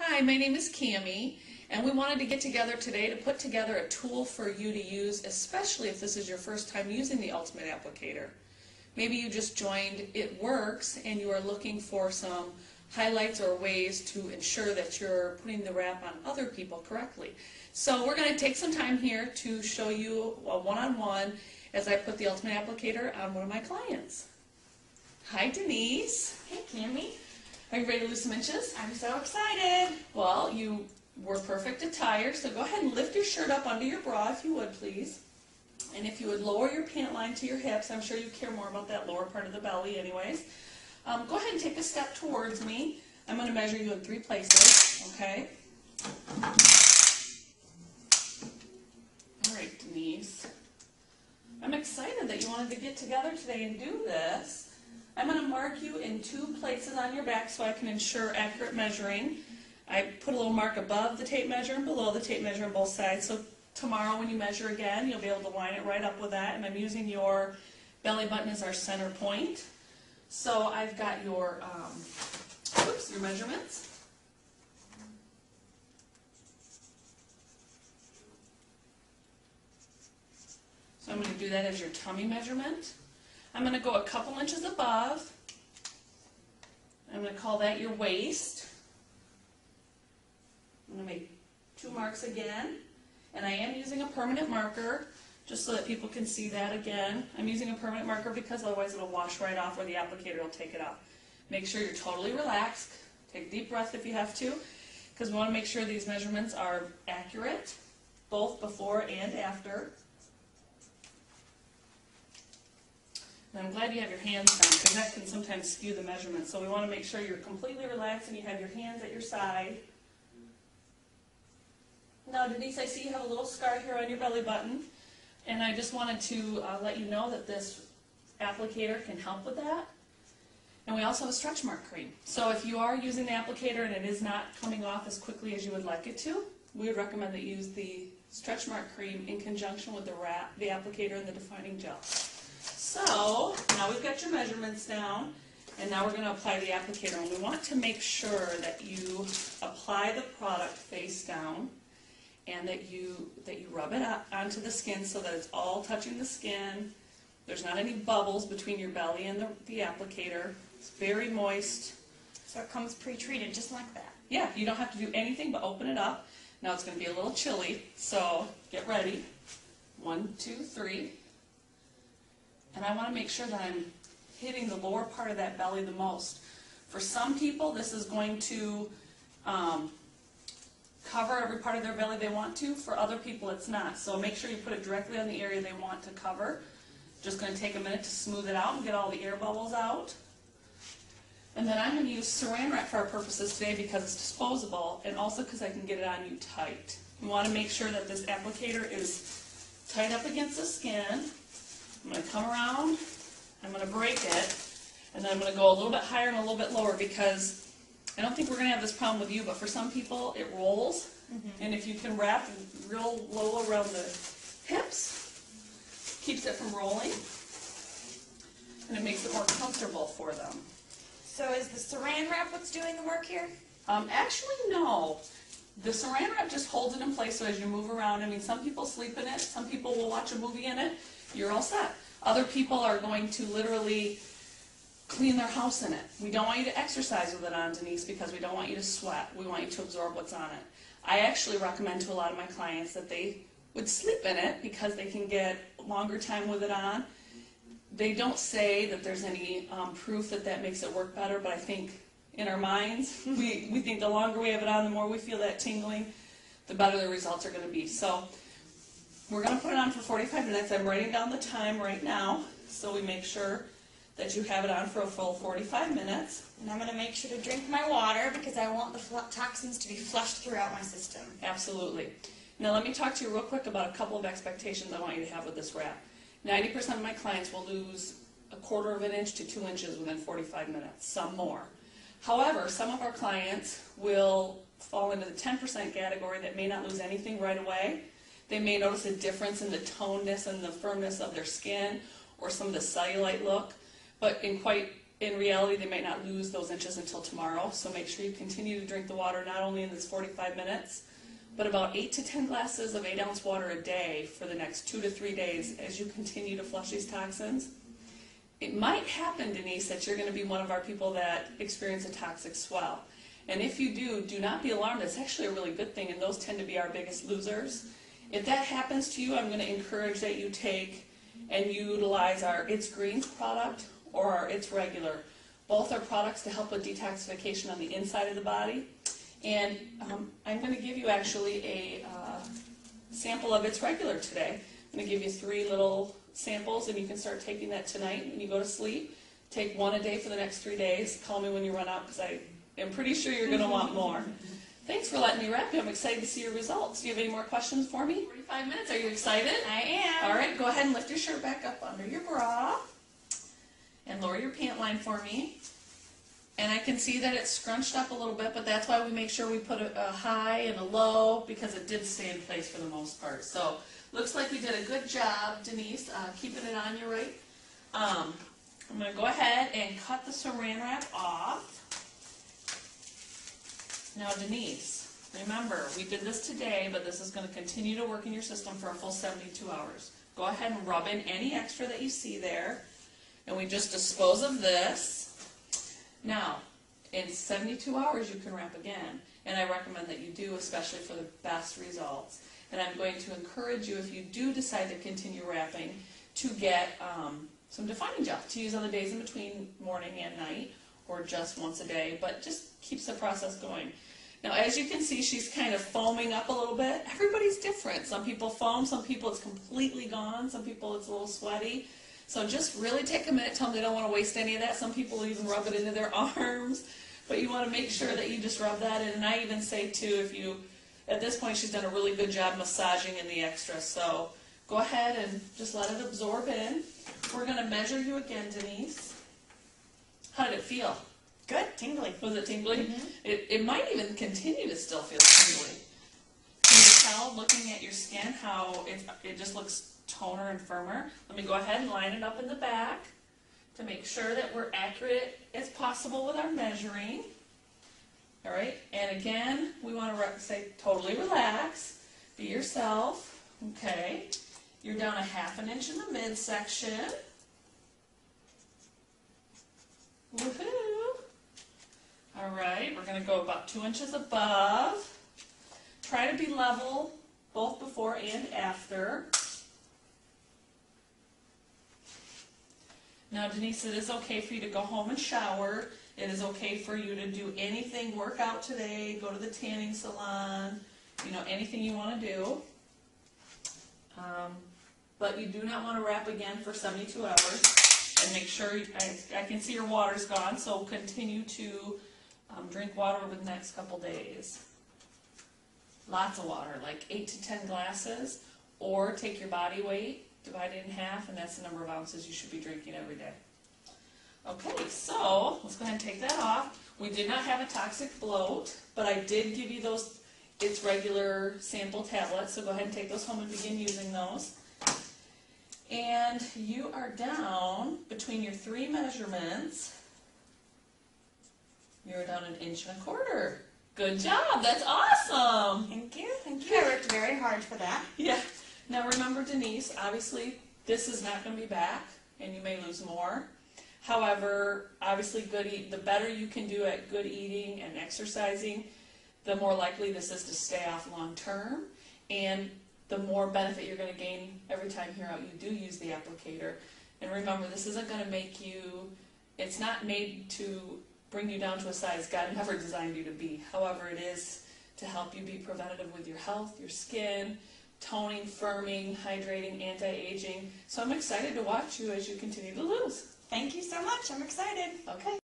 Hi, my name is Cami, and we wanted to get together today to put together a tool for you to use, especially if this is your first time using the Ultimate Applicator. Maybe you just joined It Works and you are looking for some highlights or ways to ensure that you're putting the wrap on other people correctly. So we're going to take some time here to show you a one-on-one as I put the Ultimate Applicator on one of my clients. Hi, Denise. Hey, Cami. Are you ready to lose some inches? I'm so excited. Well, you were perfect attire, so go ahead and lift your shirt up under your bra if you would, please. And if you would lower your pant line to your hips, I'm sure you care more about that lower part of the belly anyways. Go ahead and take a step towards me. I'm going to measure you in 3 places, okay? All right, Denise. I'm excited that you wanted to get together today and do this. I'm going to mark you in 2 places on your back so I can ensure accurate measuring. I put a little mark above the tape measure and below the tape measure on both sides, so tomorrow when you measure again, you'll be able to line it right up with that. And I'm using your belly button as our center point. So I've got your measurements. So I'm going to do that as your tummy measurement. I'm going to go a couple inches above. I'm going to call that your waist. I'm going to make 2 marks again. And I am using a permanent marker, just so that people can see that again. I'm using a permanent marker because otherwise it'll wash right off or the applicator will take it off. Make sure you're totally relaxed. Take a deep breath if you have to, because we want to make sure these measurements are accurate, both before and after. And I'm glad you have your hands down, because that can sometimes skew the measurements. So we want to make sure you're completely relaxed and you have your hands at your side. Now, Denise, I see you have a little scar here on your belly button, and I just wanted to let you know that this applicator can help with that. And we also have a stretch mark cream. So if you are using the applicator and it is not coming off as quickly as you would like it to, we would recommend that you use the stretch mark cream in conjunction with the applicator and the defining gel. So now we've got your measurements down, and now we're going to apply the applicator. And we want to make sure that you apply the product face down, and that you rub it up onto the skin so that it's all touching the skin. There's not any bubbles between your belly and the applicator. It's very moist. So it comes pre-treated just like that. Yeah, you don't have to do anything but open it up. Now it's going to be a little chilly, so get ready. 1, 2, 3. And I want to make sure that I'm hitting the lower part of that belly the most. For some people, this is going to cover every part of their belly they want to. For other people, it's not. So make sure you put it directly on the area they want to cover. Just going to take a minute to smooth it out and get all the air bubbles out. And then I'm going to use Saran Wrap for our purposes today because it's disposable, and also because I can get it on you tight. You want to make sure that this applicator is tight up against the skin. I'm going to come around, I'm going to break it, and then I'm going to go a little bit higher and a little bit lower, because I don't think we're going to have this problem with you, but for some people it rolls. And if you can wrap real low around the hips, keeps it from rolling, and it makes it more comfortable for them. So is the Saran Wrap what's doing the work here? Actually, no. The Saran Wrap just holds it in place, so as you move around, I mean, some people sleep in it, some people will watch a movie in it. You're all set. Other people are going to literally clean their house in it. We don't want you to exercise with it on, Denise, because we don't want you to sweat. We want you to absorb what's on it. I actually recommend to a lot of my clients that they would sleep in it because they can get longer time with it on. They don't say that there's any proof that that makes it work better, but I think in our minds, we think the longer we have it on, the more we feel that tingling, the better the results are going to be. So we're going to put it on for 45 minutes. I'm writing down the time right now, so we make sure that you have it on for a full 45 minutes. And I'm going to make sure to drink my water because I want the toxins to be flushed throughout my system. Absolutely. Now let me talk to you real quick about a couple of expectations I want you to have with this wrap. 90% of my clients will lose 1/4 of an inch to 2 inches within 45 minutes, some more. However, some of our clients will fall into the 10% category that may not lose anything right away. They may notice a difference in the tonedness and the firmness of their skin or some of the cellulite look, but in quite in reality, they might not lose those inches until tomorrow, so make sure you continue to drink the water not only in this 45 minutes, but about 8 to 10 glasses of 8-ounce water a day for the next 2 to 3 days as you continue to flush these toxins. It might happen, Denise, that you're going to be one of our people that experience a toxic swell. And if you do, do not be alarmed. It's actually a really good thing, and those tend to be our biggest losers. If that happens to you, I'm going to encourage that you take and utilize our It's Greens product or our It's Regular. Both are products to help with detoxification on the inside of the body. And I'm going to give you actually a sample of It's Regular today. I'm going to give you 3 little samples, and you can start taking that tonight when you go to sleep. Take 1 a day for the next 3 days. Call me when you run out, because I am pretty sure you're going to want more. Thanks for letting me wrap you. I'm excited to see your results. Do you have any more questions for me? 45 minutes. Are you excited? I am. All right, go ahead and lift your shirt back up under your bra and lower your pant line for me. And I can see that it's scrunched up a little bit, but that's why we make sure we put a high and a low, because it did stay in place for the most part. So looks like we did a good job, Denise, keeping it on you right. I'm going to go ahead and cut the saran wrap off. Now, Denise, remember, we did this today, but this is going to continue to work in your system for a full 72 hours. Go ahead and rub in any extra that you see there, and we just dispose of this. Now, in 72 hours, you can wrap again, and I recommend that you do, especially for the best results. And I'm going to encourage you, if you do decide to continue wrapping, to get some defining gel to use on the days in between morning and night, or just once a day, but just keeps the process going. Now, as you can see, she's kind of foaming up a little bit. Everybody's different. Some people foam, some people it's completely gone, some people it's a little sweaty. So just really take a minute, tell them they don't want to waste any of that. Some people even rub it into their arms, but you want to make sure that you just rub that in. And I even say, too, if you, at this point, she's done a really good job massaging in the extra. So go ahead and just let it absorb in. We're going to measure you again, Denise. How did it feel? Good, tingly. Was it tingly? Mm-hmm. It might even continue to still feel tingly. Can you tell, looking at your skin, how it just looks toner and firmer? Let me go ahead and line it up in the back to make sure that we're accurate as possible with our measuring. All right, and again, we want to say totally relax, be yourself. Okay, you're down a ½ inch in the midsection. Woohoo! All right, we're going to go about 2 inches above. Try to be level both before and after. Now, Denise, it is okay for you to go home and shower. It is okay for you to do anything, work out today, go to the tanning salon, anything you want to do. But you do not want to wrap again for 72 hours. And make sure, I can see your water's gone, so continue to drink water over the next couple days. Lots of water, like 8 to 10 glasses, or take your body weight, divide it in half, and that's the number of ounces you should be drinking every day. Okay, so let's go ahead and take that off. We did not have a toxic bloat, but I did give you those It's Regular sample tablets, so go ahead and take those home and begin using those. And you are down between your 3 measurements. You're down 1.25 inches. Good job. That's awesome. Thank you. Thank you. I worked very hard for that. Yeah. Now remember, Denise, obviously this is not going to be back, and you may lose more. However, obviously the better you can do at good eating and exercising, the more likely this is to stay off long term, and the more benefit you're going to gain every time here out you do use the applicator. And remember, this isn't going to make you, it's not made to bring you down to a size God never designed you to be. However, it is to help you be preventative with your health, your skin, toning, firming, hydrating, anti-aging. So I'm excited to watch you as you continue to lose. Thank you so much. I'm excited. Okay.